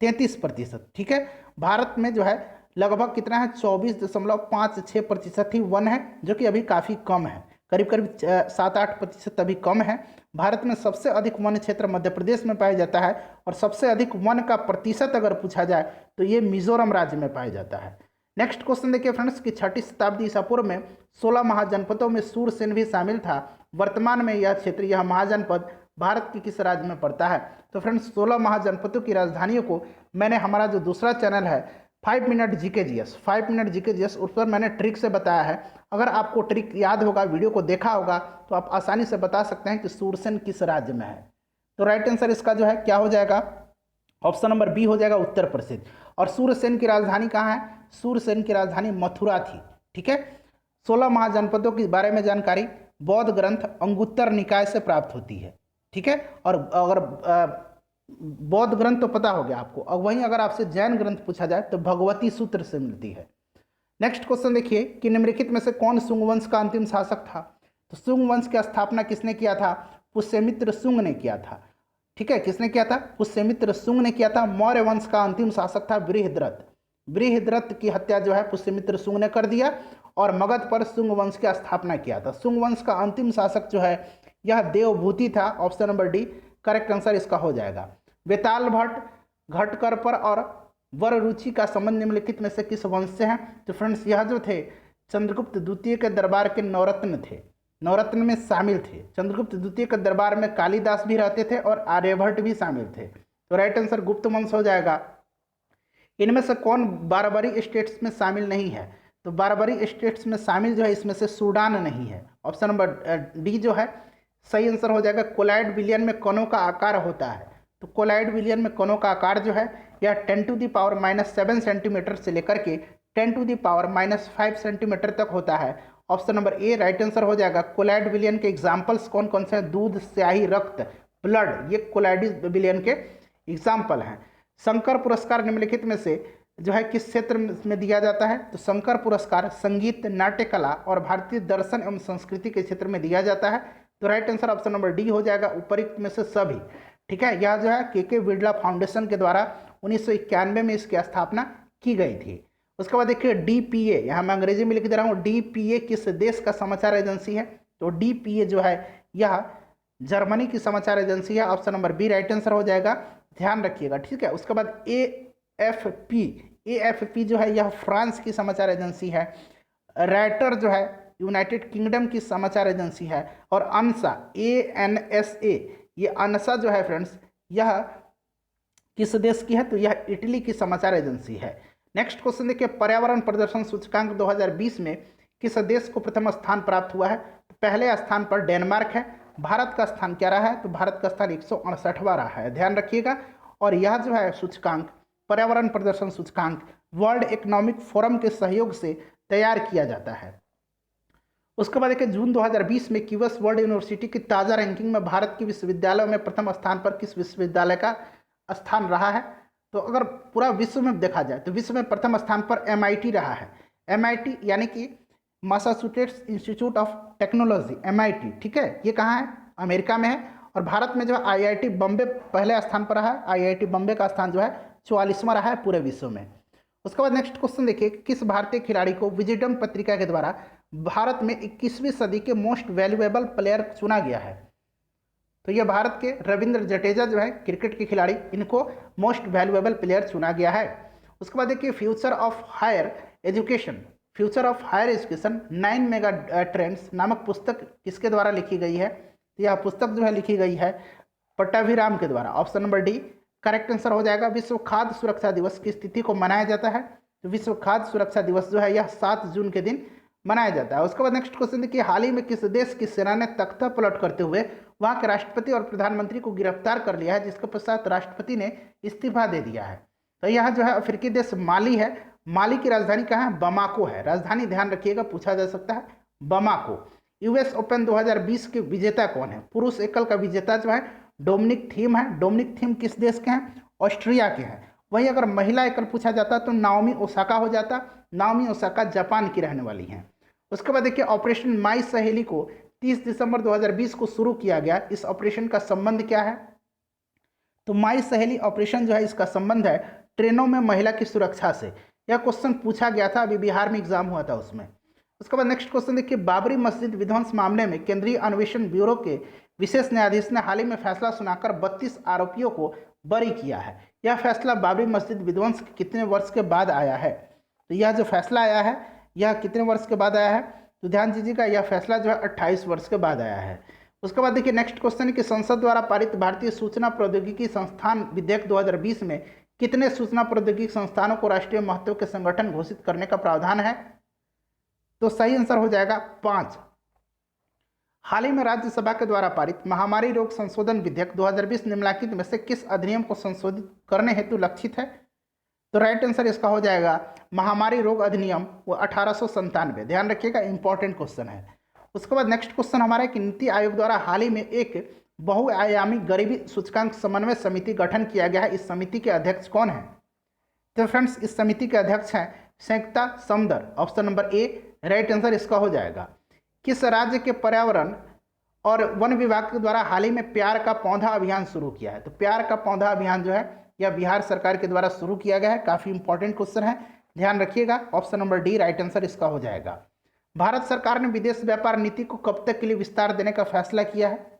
S1: 33%। ठीक है, भारत में जो है लगभग कितना है? 24.56% ही वन है, जो कि अभी काफ़ी कम है, करीब करीब 7-8% अभी कम है। भारत में सबसे अधिक वन क्षेत्र मध्य प्रदेश में पाया जाता है और सबसे अधिक वन का प्रतिशत अगर पूछा जाए तो ये मिजोरम राज्य में पाया जाता है। नेक्स्ट क्वेश्चन देखिए फ्रेंड्स कि 6ठी शताब्दी ईसा पूर्व में 16 महाजनपदों में सूरसेन भी शामिल था। वर्तमान में यह क्षेत्र, यह महाजनपद भारत के किस राज्य में पड़ता है? तो फ्रेंड्स 16 महाजनपदों की राजधानियों को मैंने हमारा जो दूसरा चैनल है 5 मिनट जीके जीएस उस पर मैंने ट्रिक से बताया है। अगर आपको ट्रिक याद होगा, वीडियो को देखा होगा, तो आप आसानी से बता सकते हैं कि सूरसेन किस राज्य में है। तो राइट आंसर इसका जो है क्या हो जाएगा? ऑप्शन नंबर बी हो जाएगा, उत्तर प्रदेश। और सूरसेन की राजधानी कहाँ है? सूरसेन की राजधानी मथुरा थी। ठीक है, 16 महाजनपदों के बारे में जानकारी बौद्ध ग्रंथ अंगुत्तर निकाय से प्राप्त होती है। ठीक है, और अगर बौद्ध ग्रंथ तो पता हो गया आपको, अब वहीं अगर आपसे जैन ग्रंथ पूछा जाए तो भगवती सूत्र से मिलती है। नेक्स्ट क्वेश्चन देखिए कि निम्नलिखित में से कौन शुंग वंश का अंतिम शासक था? तो शुंग वंश की स्थापना किसने किया था? पुष्यमित्र शुंग ने किया था। ठीक है, किसने किया था? पुष्यमित्र शुंग ने किया था। मौर्य वंश का अंतिम शासक था बृहद्रथ। बृहद्रथ की हत्या जो है पुष्यमित्र शुंग ने कर दिया और मगध पर शुंग वंश की स्थापना किया था। शुंग वंश का अंतिम शासक जो है यह देवभूति था। Option number D correct answer इसका हो जाएगा। बेताल भट्ट, घटकरपर और वररुचि का संबंध निम्नलिखित में से किस वंश से है? तो फ्रेंड्स यह जो थे चंद्रगुप्त द्वितीय के दरबार के नवरत्न थे, नवरत्न में शामिल थे। चंद्रगुप्त द्वितीय के दरबार में कालिदास भी रहते थे और आर्यभट्ट भी शामिल थे। तो राइट आंसर गुप्त वंश हो जाएगा। इनमें से कौन बारबरी स्टेट्स में शामिल नहीं है? तो बारबरी स्टेट्स में शामिल जो है इसमें से सूडान नहीं है। ऑप्शन नंबर डी जो है सही आंसर हो जाएगा। कोलाइड विलियन में कणों का आकार होता है। तो कोलाइड विलियन में कणों का आकार जो है यह 10⁻⁻7 सेंटीमीटर से लेकर के 10⁻⁻5 सेंटीमीटर तक होता है। Option number a right answer हो जाएगा। कोलॉइड विलयन के एग्जाम्पल्स कौन कौन से हैं? दूध, स्याही, रक्त, ब्लड, ये कोलॉइड विलयन के एग्जाम्पल हैं। शंकर पुरस्कार निम्नलिखित में से जो है किस क्षेत्र में दिया जाता है? तो शंकर पुरस्कार संगीत, नाट्य कला और भारतीय दर्शन एवं संस्कृति के क्षेत्र में दिया जाता है। तो right answer option number D हो जाएगा, उपरोक्त में से सभी। ठीक है, यह जो है के बिरला फाउंडेशन के द्वारा 1991 में इसकी स्थापना की गई थी। उसके बाद देखिए डीपीए, यहाँ मैं अंग्रेजी में लिख दे रहा हूँ, डीपीए किस देश का समाचार एजेंसी है? तो डीपीए जो है यह जर्मनी की समाचार एजेंसी है। Option number B right answer हो जाएगा, ध्यान रखिएगा। ठीक है, उसके बाद एएफपी जो है यह फ्रांस की समाचार एजेंसी है। रैटर जो है यूनाइटेड किंगडम की समाचार एजेंसी है। और अनसा ANSA, ये अनसा जो है फ्रेंड्स यह किस देश की है? तो यह इटली की समाचार एजेंसी है। नेक्स्ट क्वेश्चन देखिए, पर्यावरण प्रदर्शन सूचकांक 2020 में किस देश को प्रथम स्थान प्राप्त हुआ है? तो पहले स्थान पर डेनमार्क है। भारत का स्थान क्या रहा है? तो भारत का स्थान 168वां रहा है, ध्यान रखिएगा। और यह जो है सूचकांक, पर्यावरण प्रदर्शन सूचकांक, वर्ल्ड इकोनॉमिक फोरम के सहयोग से तैयार किया जाता है। उसके बाद देखिए जून 2020 में क्यूएस वर्ल्ड यूनिवर्सिटी की ताज़ा रैंकिंग में भारत के विश्वविद्यालयों में प्रथम स्थान पर किस विश्वविद्यालय का स्थान रहा है? तो अगर पूरा विश्व में देखा जाए तो विश्व में प्रथम स्थान पर MIT रहा है। MIT यानी कि Massachusetts institute of technology, MIT। ठीक है, ये कहाँ है? अमेरिका में है। और भारत में जो है IIT बम्बे पहले स्थान पर रहा है। IIT बम्बे का स्थान जो है 44वां रहा है पूरे विश्व में। उसके बाद नेक्स्ट क्वेश्चन देखिए, किस भारतीय खिलाड़ी को विजडम पत्रिका के द्वारा भारत में 21वीं सदी के मोस्ट वैल्यूएबल प्लेयर चुना गया है? तो यह भारत के रविंद्र जडेजा जो है क्रिकेट के खिलाड़ी, इनको मोस्ट वैल्यूएबल प्लेयर चुना गया है। उसके बाद देखिए future of higher education 9 mega trends नामक पुस्तक किसके द्वारा लिखी गई है? तो यह पुस्तक जो है लिखी गई है पट्टाभिराम के द्वारा। Option number D correct answer हो जाएगा। विश्व खाद्य सुरक्षा दिवस किस तिथि को मनाया जाता है? तो विश्व खाद्य सुरक्षा दिवस जो है यह 7 जून के दिन मनाया जाता है। उसके बाद नेक्स्ट क्वेश्चन देखिए, हाल ही में किस देश की सेना ने तख्ता पलट करते हुए वहां के राष्ट्रपति और प्रधानमंत्री को गिरफ्तार कर लिया है, जिसके पश्चात राष्ट्रपति ने इस्तीफा दे दिया है? तो यह जो है अफ्रीकी देश माली है। माली की राजधानी कहाँ है? बमाको है। राजधानी ध्यान रखिएगा, पूछा जा सकता है, बमाको। यूएस ओपन 2020 के विजेता कौन है? पुरुष एकल का विजेता जो है डोमिनिक थीम है। डोमिनिक थीम किस देश के हैं? ऑस्ट्रिया के हैं। वहीं अगर महिला एकल पूछा जाता तो नाओमी ओसाका हो जाता। नाओमी ओसाका जापान की रहने वाली हैं। उसके बाद देखिए ऑपरेशन माई सहेली को 30 दिसंबर 2020 को शुरू किया गया। इस ऑपरेशन का संबंध क्या है? तो माई सहेली ऑपरेशन जो है इसका संबंध है ट्रेनों में महिला की सुरक्षा से। यह क्वेश्चन पूछा गया था, अभी बिहार में एग्जाम हुआ था उसमें। उसके बाद नेक्स्ट क्वेश्चन देखिए, बाबरी मस्जिद विध्वंस मामले में केंद्रीय अन्वेषण ब्यूरो के विशेष न्यायाधीश ने हाल ही में फैसला सुनाकर 32 आरोपियों को बरी किया है। यह फैसला बाबरी मस्जिद विध्वंस के कितने वर्ष के बाद आया है? तो यह जो फैसला आया है यह कितने वर्ष के बाद आया है? तो ध्यान दीजिएगा, यह फैसला जो है 28 वर्ष के बाद आया है। उसके बाद देखिए नेक्स्ट क्वेश्चन है कि संसद द्वारा पारित भारतीय सूचना प्रौद्योगिकी संस्थान विधेयक 2020 में कितने सूचना प्रौद्योगिकी संस्थानों को राष्ट्रीय महत्व के संगठन घोषित करने का प्रावधान है? तो सही आंसर हो जाएगा 5। हाल ही में राज्यसभा के द्वारा पारित महामारी रोग संशोधन विधेयक 2020 निम्नलिखित में से किस अधिनियम को संशोधित करने हेतु लक्षित है? तो राइट आंसर इसका हो जाएगा महामारी रोग अधिनियम वो 1897। ध्यान रखिएगा, इंपॉर्टेंट क्वेश्चन है। उसके बाद नेक्स्ट क्वेश्चन हमारा है कि नीति आयोग द्वारा हाल ही में एक बहुआयामी गरीबी सूचकांक समन्वय समिति गठन किया गया है। इस समिति के अध्यक्ष कौन है? तो फ्रेंड्स इस समिति के अध्यक्ष हैं Sanyukta Samdar. Option number a right answer इसका हो जाएगा। किस राज्य के पर्यावरण और वन विभाग के द्वारा हाल ही में प्यार का पौधा अभियान शुरू किया है? तो प्यार का पौधा अभियान जो है यह बिहार सरकार के द्वारा शुरू किया गया है। काफी इंपॉर्टेंट क्वेश्चन है, ध्यान रखिएगा। Option number D right answer इसका हो जाएगा। भारत सरकार ने विदेश व्यापार नीति को कब तक के लिए विस्तार देने का फैसला किया है?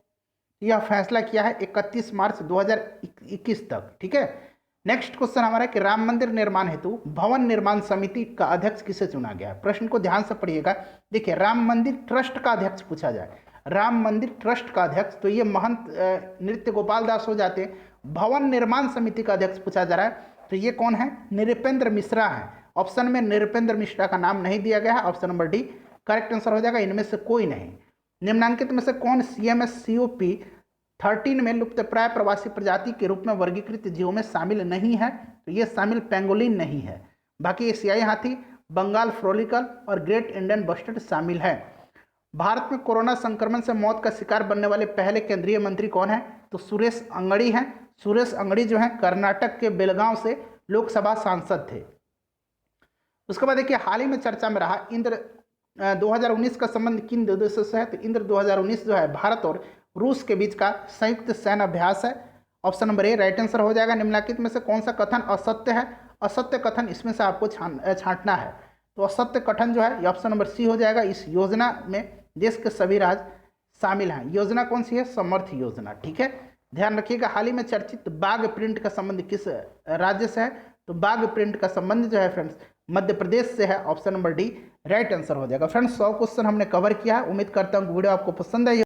S1: यह फैसला किया है 31 मार्च 2021 तक। ठीक है, नेक्स्ट क्वेश्चन हमारा है कि राम मंदिर निर्माण हेतु भवन निर्माण समिति का अध्यक्ष किसे चुना गया? प्रश्न को ध्यान से पढ़िएगा। देखिए राम मंदिर ट्रस्ट का अध्यक्ष पूछा जाए, राम मंदिर ट्रस्ट का अध्यक्ष, तो ये महंत नृत्य गोपाल दास हो जाते हैं। भवन निर्माण समिति का अध्यक्ष पूछा जा रहा है, तो ये कौन है? नृपेंद्र मिश्रा है। ऑप्शन में नृपेंद्र मिश्रा का नाम नहीं दिया गया है। Option number D correct answer हो जाएगा, इनमें से कोई नहीं। निम्नांकित में से कौन CMS COP 13 में लुप्तप्राय प्रवासी प्रजाति के रूप में वर्गीकृत जीवों में शामिल नहीं है, तो ये शामिल पेंगोलिन नहीं है। बाकी एशियाई हाथी, बंगाल फ्रोलिकल और ग्रेट इंडियन बस्टर्ड शामिल है। भारत में कोरोना संक्रमण से मौत का शिकार बनने वाले पहले केंद्रीय मंत्री कौन है? तो सुरेश अंगड़ी हैं। सुरेश अंगड़ी जो है कर्नाटक के बेलगांव से लोकसभा सांसद थे। उसके बाद देखिए हाल ही में चर्चा में रहा इंद्र 2019 का संबंध किन दो देशों से है? तो इंद्र 2019 जो है भारत और रूस के बीच का संयुक्त सैन्य अभ्यास है। Option number a right answer हो जाएगा। निम्नलिखित में से कौन सा कथन असत्य है? असत्य कथन इसमें से आपको छांटना है। तो असत्य कथन जो है ये ऑप्शन नंबर सी हो जाएगा। इस योजना में देश के सभी राज्य शामिल हैं। योजना कौन सी है? समर्थ योजना। ठीक है, ध्यान रखिएगा। हाल ही में चर्चित बाघ प्रिंट का संबंध किस राज्य से है? तो बाघ प्रिंट का संबंध जो है फ्रेंड्स मध्य प्रदेश से है। Option number D right answer हो जाएगा। फ्रेंड्स 100 क्वेश्चन हमने कवर किया है। उम्मीद करता हूँ वीडियो आपको पसंद आई।